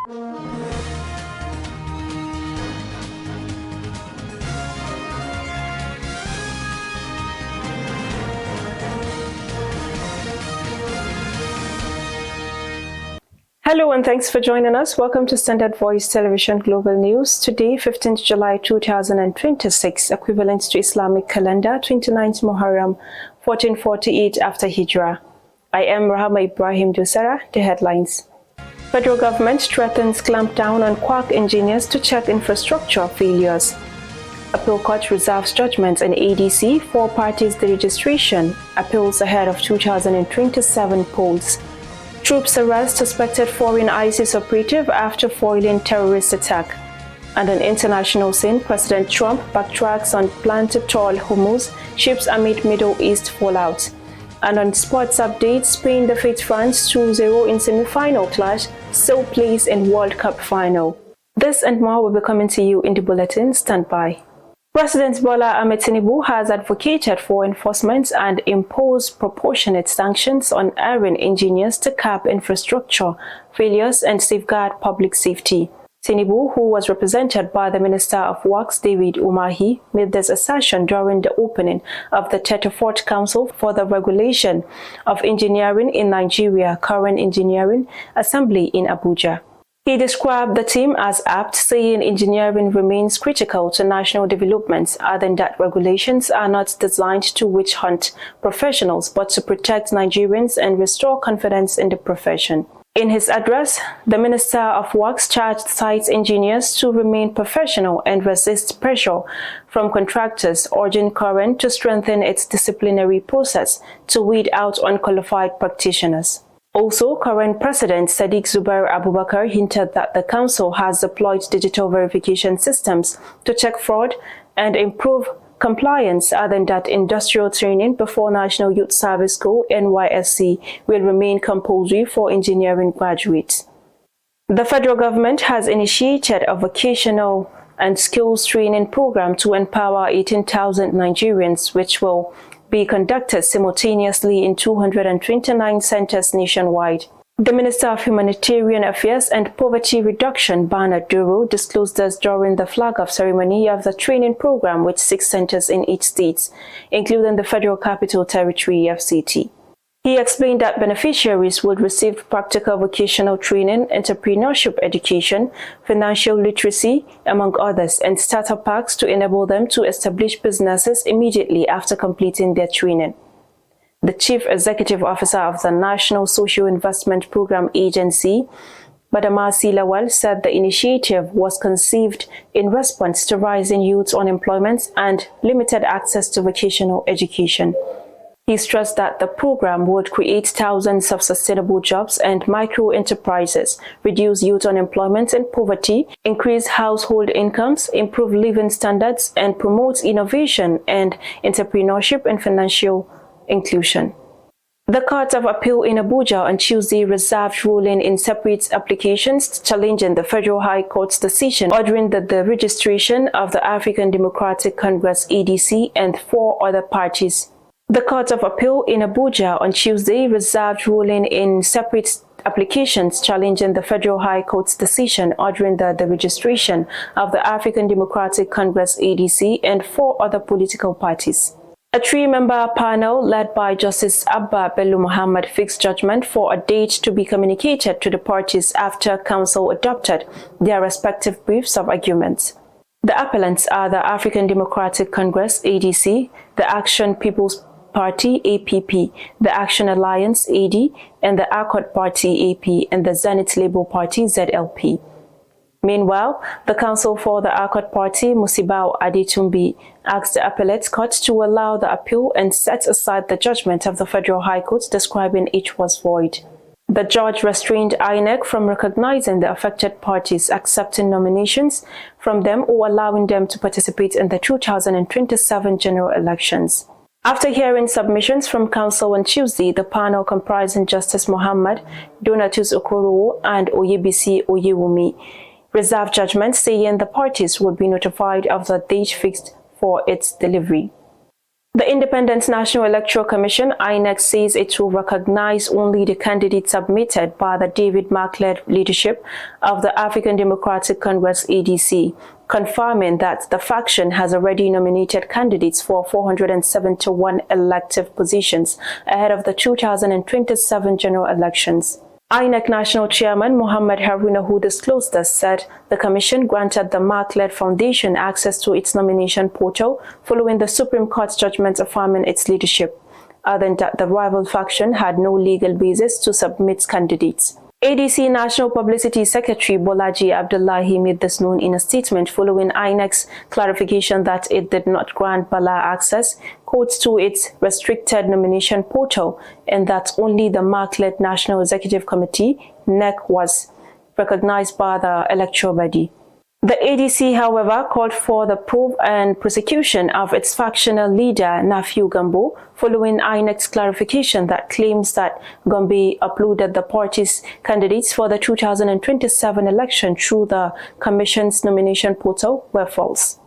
Hello and thanks for joining us. Welcome to Standard Voice Television Global News. Today, 15th July 2026, equivalent to Islamic calendar, 29th Muharram, 1448 after Hijrah. I am Rahama Ibrahim Dusara. The headlines. Federal government threatens clamp down on Quack engineers to check infrastructure failures. Appeal court reserves judgment in ADC, 4 parties deregistration. Appeals ahead of 2027 polls. Troops arrest suspected foreign ISIS operative after foiling terrorist attack. And on international scene, President Trump backtracks on plan to toll Hormuz ships amid Middle East fallout. And on sports updates, Spain defeats France 2-0 in semi-final clash, still plays in World Cup final. This and more will be coming to you in the bulletin. Stand by. President Bola Ahmed Tinubu has advocated for enforcement and imposed proportionate sanctions on errant engineers to cap infrastructure failures and safeguard public safety. Tinubu, who was represented by the Minister of Works David Umahi, made this assertion during the opening of the 34th Council for the Regulation of Engineering in Nigeria, Current Engineering Assembly in Abuja. He described the team as apt, saying engineering remains critical to national development, adding that regulations are not designed to witch hunt professionals but to protect Nigerians and restore confidence in the profession. In his address, the Minister of Works charged site engineers to remain professional and resist pressure from contractors, urging Current to strengthen its disciplinary process to weed out unqualified practitioners. Also, current President Sadiq Zubair Abubakar hinted that the Council has deployed digital verification systems to check fraud and improve compliance, adding that industrial training before National Youth Service Corps (NYSC) will remain compulsory for engineering graduates. The federal government has initiated a vocational and skills training program to empower 18,000 Nigerians, which will be conducted simultaneously in 229 centers nationwide. The Minister of Humanitarian Affairs and Poverty Reduction, Bernard Duro, disclosed this during the flag-off ceremony of the training program with 6 centers in each state, including the Federal Capital Territory (FCT). He explained that beneficiaries would receive practical vocational training, entrepreneurship education, financial literacy, among others, and starter packs to enable them to establish businesses immediately after completing their training. The Chief Executive Officer of the National Social Investment Program Agency, Badamasi Lawal, said the initiative was conceived in response to rising youth unemployment and limited access to vocational education. He stressed that the program would create thousands of sustainable jobs and micro-enterprises, reduce youth unemployment and poverty, increase household incomes, improve living standards, and promote innovation and entrepreneurship and financial inclusion. The Court of Appeal in Abuja on Tuesday reserved ruling in separate applications challenging the Federal High Court's decision ordering the registration of the African Democratic Congress (ADC) and 4 other parties. The Court of Appeal in Abuja on Tuesday reserved ruling in separate applications challenging the Federal High Court's decision ordering the registration of the African Democratic Congress (ADC) and 4 other political parties. A 3-member panel led by Justice Abba Bello Muhammad fixed judgment for a date to be communicated to the parties after Council adopted their respective briefs of arguments. The appellants are the African Democratic Congress (ADC), the Action People's Party (APP), the Action Alliance (AD), and the Accord Party (AP), and the Zenith Labour Party (ZLP). Meanwhile, the counsel for the Accord Party, Musibao Adetumbi, asked the appellate court to allow the appeal and set aside the judgment of the Federal High Court describing it was void. The judge restrained INEC from recognizing the affected parties, accepting nominations from them, or allowing them to participate in the 2027 general elections. After hearing submissions from counsel on Tuesday, the panel comprising Justice Muhammad, Donatus Okorowo, and Oyebisi Oyewumi reserved judgment, saying the parties would be notified of the date fixed for its delivery. The Independent National Electoral Commission, INEC, says it will recognize only the candidates submitted by the David Mark-led leadership of the African Democratic Congress, ADC, confirming that the faction has already nominated candidates for 471 elective positions ahead of the 2027 general elections. INEC National Chairman Mohammed Haruna, who disclosed this, said the Commission granted the Mark-led Foundation access to its nomination portal following the Supreme Court's judgment affirming its leadership, adding that the rival faction had no legal basis to submit candidates. ADC National Publicity Secretary Bolaji Abdullahi made this known in a statement following INEC's clarification that it did not grant Bala access, quotes, to its restricted nomination portal, and that only the Mark-led National Executive Committee, NEC, was recognized by the electoral body. The ADC, however, called for the probe and prosecution of its factional leader, Nafiu Gambo, following INEC's clarification that claims that Gombe uploaded the party's candidates for the 2027 election through the Commission's nomination portal were false.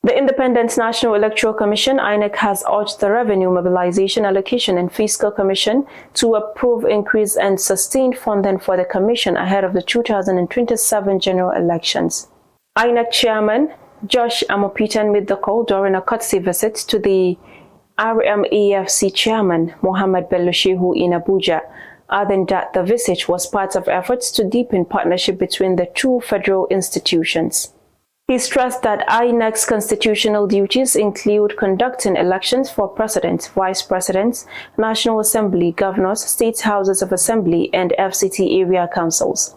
The Independent National Electoral Commission, INEC, has urged the Revenue Mobilization, Allocation and Fiscal Commission to approve increased and sustained funding for the Commission ahead of the 2027 general elections. INEC Chairman Josh Amopitan made the call during a courtesy visit to the RMAFC Chairman Mohammed Bello Shehu in Abuja, adding that the visit was part of efforts to deepen partnership between the two federal institutions. He stressed that INEC's constitutional duties include conducting elections for president, vice presidents, National Assembly, governors, state houses of assembly, and FCT area councils,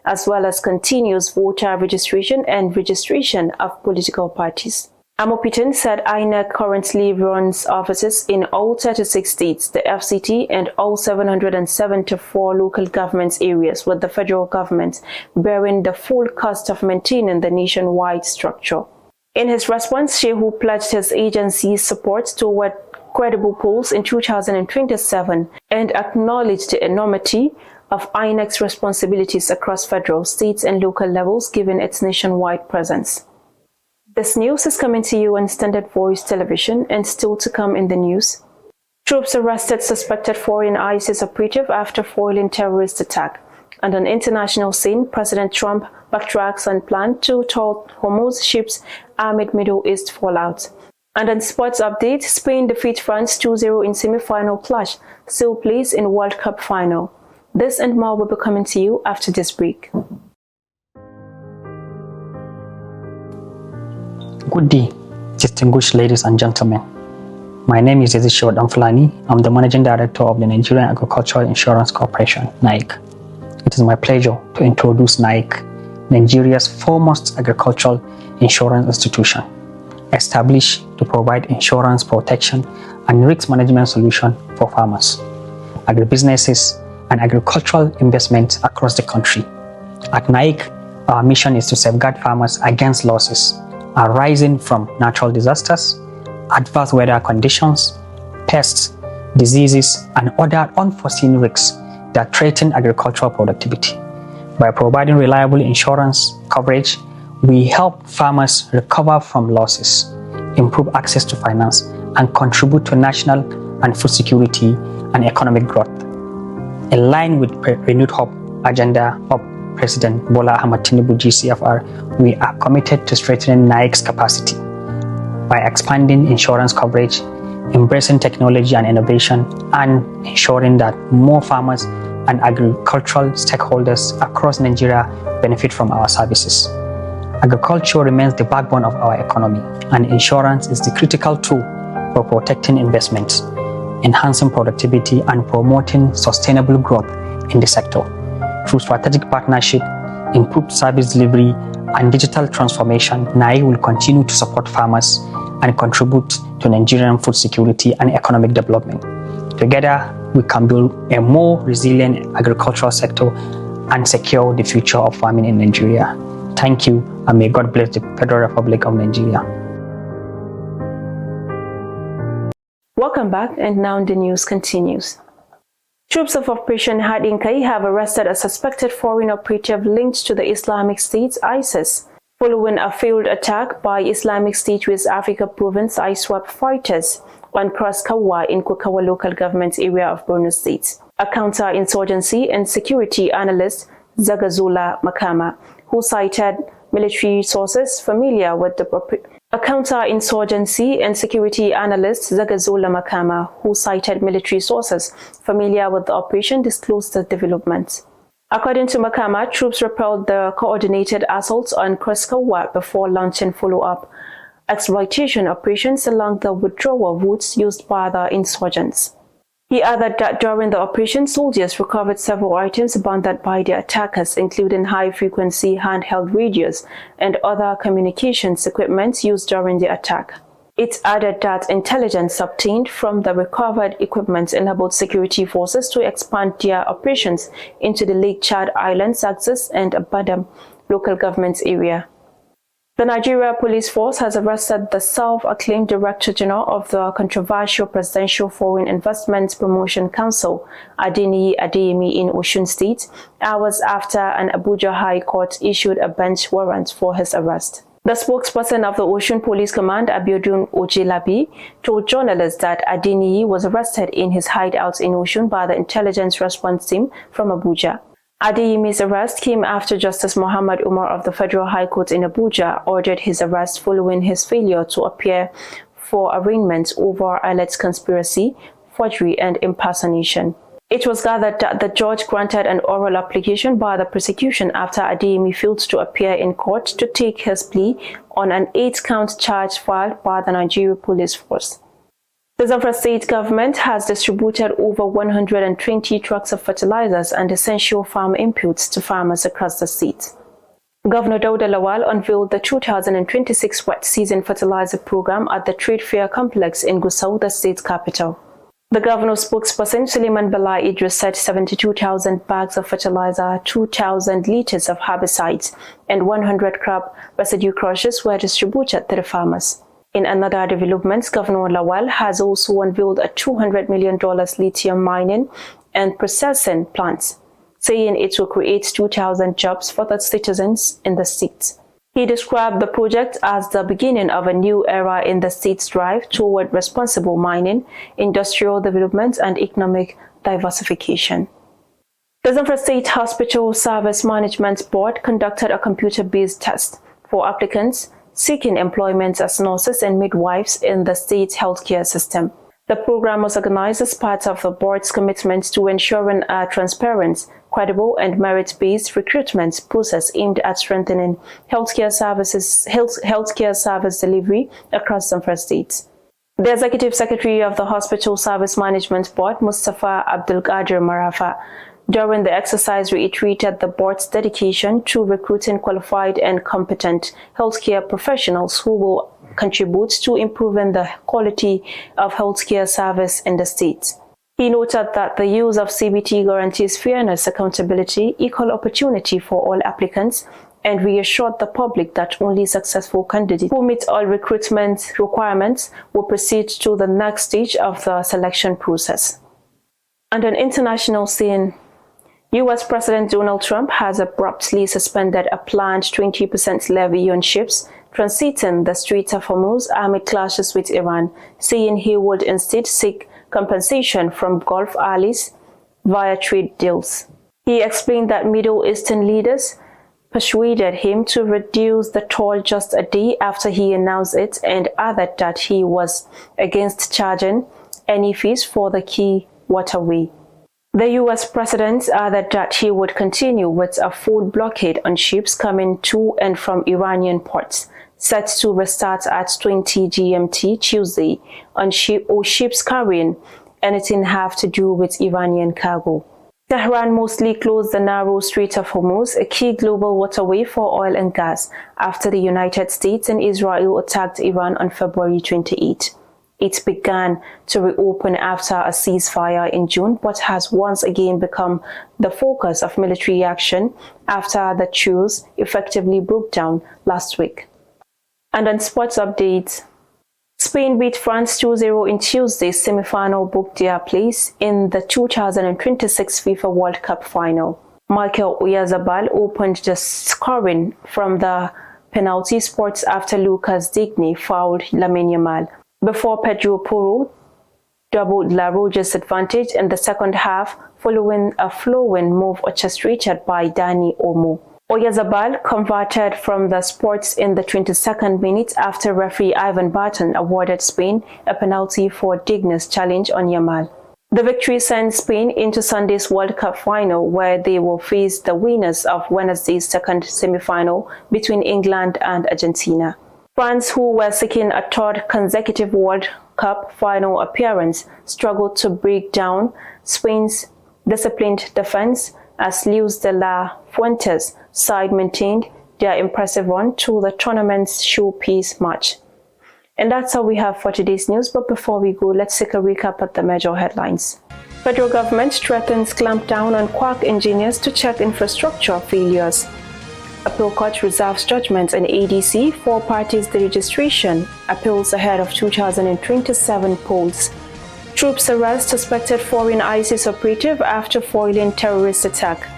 as well as continuous voter registration and registration of political parties. Amopitan said INEC currently runs offices in all 36 states, the FCT, and all 774 local government areas, with the federal government bearing the full cost of maintaining the nationwide structure. In his response, Shehu pledged his agency's support toward credible polls in 2027 and acknowledged the enormity of INEC's responsibilities across federal, states, and local levels given its nationwide presence. This news is coming to you on Standard Voice Television, and still to come in the news. Troops arrested suspected foreign ISIS operative after foiling terrorist attack. And on international scene, President Trump backtracks on plan to halt Hormuz ships amid Middle East fallout. And on sports update, Spain defeat France 2-0 in semi-final clash, still plays in World Cup final. This and more will be coming to you after this break. Good day, distinguished ladies and gentlemen. My name is Ezekiel Damfulani. I'm the Managing Director of the Nigerian Agricultural Insurance Corporation, NAIC. It is my pleasure to introduce NAIC, Nigeria's foremost agricultural insurance institution, established to provide insurance protection and risk management solutions for farmers, agribusinesses, and agricultural investments across the country. At NAIC, our mission is to safeguard farmers against losses arising from natural disasters, adverse weather conditions, pests, diseases, and other unforeseen risks that threaten agricultural productivity. By providing reliable insurance coverage, we help farmers recover from losses, improve access to finance, and contribute to national and food security and economic growth. In line with renewed hope agenda of President Bola Ahmed Tinubu GCFR, we are committed to strengthening NAIC's capacity by expanding insurance coverage, embracing technology and innovation, and ensuring that more farmers and agricultural stakeholders across Nigeria benefit from our services. Agriculture remains the backbone of our economy, and insurance is the critical tool for protecting investments, enhancing productivity, and promoting sustainable growth in the sector. Through strategic partnership, improved service delivery, and digital transformation, NAIC will continue to support farmers and contribute to Nigerian food security and economic development. Together, we can build a more resilient agricultural sector and secure the future of farming in Nigeria. Thank you, and may God bless the Federal Republic of Nigeria. Welcome back, and now the news continues. Troops of Operation Hadinkai have arrested a suspected foreign operative linked to the Islamic State ISIS, following a failed attack by Islamic State West Africa Province ISWAP fighters on Cross Kawa in Kukawa local government area of Borno State. A counter-insurgency and security analyst, Zagazola Makama, who cited military sources familiar with the operation, disclosed the developments. According to Makama, troops repelled the coordinated assaults on Kreskawa before launching follow-up exploitation operations along the withdrawal routes used by the insurgents. He added that during the operation, soldiers recovered several items abandoned by the attackers, including high-frequency handheld radios and other communications equipment used during the attack. It added that intelligence obtained from the recovered equipment enabled security forces to expand their operations into the Lake Chad Islands axis and Badam local government area. The Nigeria Police Force has arrested the self-acclaimed Director General of the controversial Presidential Foreign Investment Promotion Council, Adeniyi Adeyemi, in Osun State, hours after an Abuja High Court issued a bench warrant for his arrest. The spokesperson of the Osun Police Command, Abiodun Ojelabi, told journalists that Adeniyi was arrested in his hideout in Osun by the intelligence response team from Abuja. Adeyemi's arrest came after Justice Muhammad Umar of the Federal High Court in Abuja ordered his arrest following his failure to appear for arraignment over alleged conspiracy, forgery, and impersonation. It was gathered that the judge granted an oral application by the prosecution after Adeyemi failed to appear in court to take his plea on an 8-count charge filed by the Nigeria Police Force. The Zamfara state government has distributed over 120 trucks of fertilizers and essential farm inputs to farmers across the state. Governor Dauda Lawal unveiled the 2026 wet season fertilizer program at the Trade Fair Complex in Gusau, the state capital. The governor's spokesperson, Suleiman Bala Idris, said 72,000 bags of fertilizer, 2,000 liters of herbicides, and 100 crop residue crushers were distributed to the farmers. In another development, Governor Lawal has also unveiled a $200 million lithium mining and processing plant, saying it will create 2,000 jobs for the citizens in the state. He described the project as the beginning of a new era in the state's drive toward responsible mining, industrial development, and economic diversification. The Zamfara State Hospital Service Management Board conducted a computer-based test for applicants seeking employment as nurses and midwives in the state healthcare system. The program was organized as part of the board's commitment to ensuring a transparent, credible, and merit-based recruitment process aimed at strengthening healthcare service delivery across Zamfara State. The Executive Secretary of the Hospital Service Management Board, Mustafa Abdulkadir Marafa, during the exercise reiterated the board's dedication to recruiting qualified and competent healthcare professionals who will contribute to improving the quality of healthcare service in the state. He noted that the use of CBT guarantees fairness, accountability, equal opportunity for all applicants, and reassured the public that only successful candidates who meet all recruitment requirements will proceed to the next stage of the selection process. On an international scene, U.S. President Donald Trump has abruptly suspended a planned 20% levy on ships transiting the Strait of Hormuz amid clashes with Iran, saying he would instead seek compensation from Gulf allies via trade deals. He explained that Middle Eastern leaders persuaded him to reduce the toll just a day after he announced it, and added that he was against charging any fees for the key waterway. The U.S. president added that he would continue with a full blockade on ships coming to and from Iranian ports, set to restart at 20 GMT Tuesday, on ships carrying anything have to do with Iranian cargo. Tehran mostly closed the narrow Strait of Hormuz, a key global waterway for oil and gas, after the United States and Israel attacked Iran on February 28. It began to reopen after a ceasefire in June, but has once again become the focus of military action after the truce effectively broke down last week. And on sports updates, Spain beat France 2-0 in Tuesday's semi-final, booked their place in the 2026 FIFA World Cup final. Michael Oyarzabal opened the scoring from the penalty spots after Lucas Digne fouled Lamine Yamal, before Pedro Porro doubled La Roja's advantage in the second half following a flowing move orchestrated by Dani Olmo. Oyarzabal converted from the spots in the 22nd minute after referee Ivan Barton awarded Spain a penalty for Digna's challenge on Yamal. The victory sent Spain into Sunday's World Cup final, where they will face the winners of Wednesday's second semi-final between England and Argentina. France, who were seeking a third consecutive World Cup final appearance, struggled to break down Spain's disciplined defense as Luis de la Fuente's side maintained their impressive run to the tournament's showpiece match. And that's all we have for today's news, but before we go, let's take a recap of the major headlines. Federal government threatens clampdown on Quack engineers to check infrastructure failures. Appeal court reserves judgment in ADC, 4 parties deregistration, appeals ahead of 2027 polls. Troops arrest suspected foreign ISIS operative after foiling terrorist attack.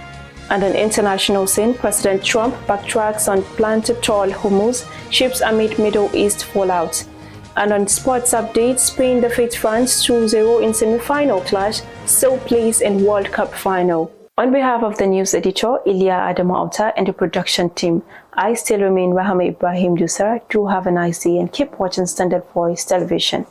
And on international scene, President Trump backtracks on plan to toll Hormuz ships amid Middle East fallout. And on sports updates, Spain defeats France 2-0 in semi-final clash, still plays in World Cup final. On behalf of the news editor, Ilya Adamauta, and the production team, I still remain Rahama Ibrahim Dusara. Do have a nice day and keep watching Standard Voice Television.